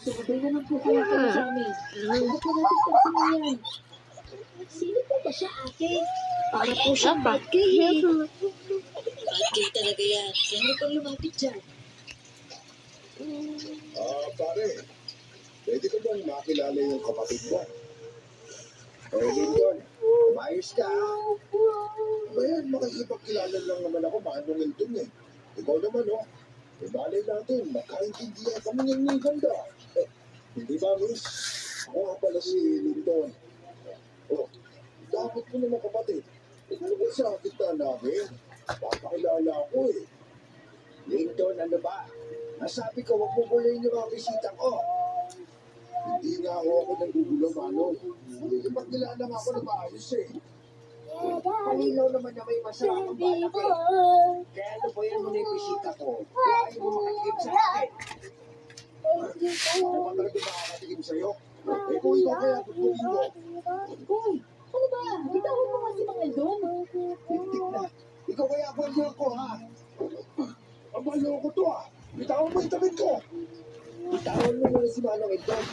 Sumabay naman po kayo kayo sa amin. Huwag po natin pagsinin yan. Sino po ba siya, ate? Para po siyang bad guy eh. Bad guy talaga yan. Kaya huwag kang lumapit dyan. Pare, pwede ko bang makilala yung kapatid mo? Lincoln, umayos ka ha? Bayan, makikipagkilala lang naman ako, manong Lincoln eh. Ikaw naman malay natin, makaintindihan kami ng ni ganda. Hindi ba, miss? Ako nga pala si Lincoln. Dapat mo naman kapatid. Ano ba sa kita namin? Papakilala ako eh. Lincoln, ano ba? Nasabi ko, huwag mo gulayin yung mga bisita ko. Hindi nga ako nanggugulo, Manong. Pagkilala nga ako na maayos eh. Malinaw naman na may masarap ang balak eh. Kaya ano ba yan mo na yung bisita ko? Ayaw mo makatigim sa akin. Ano ba talaga makakatigim sa'yo? Kung ikaw kaya tutulin mo. Hoy, ano ba? Bitawan mo nga si Mang Eldon. Tintik na. Ikaw kaya baliw ko ha? Ang baliw ko to ha? Bitawan mo yung tabi ko. Bitawan mo muna si Manong Eldon.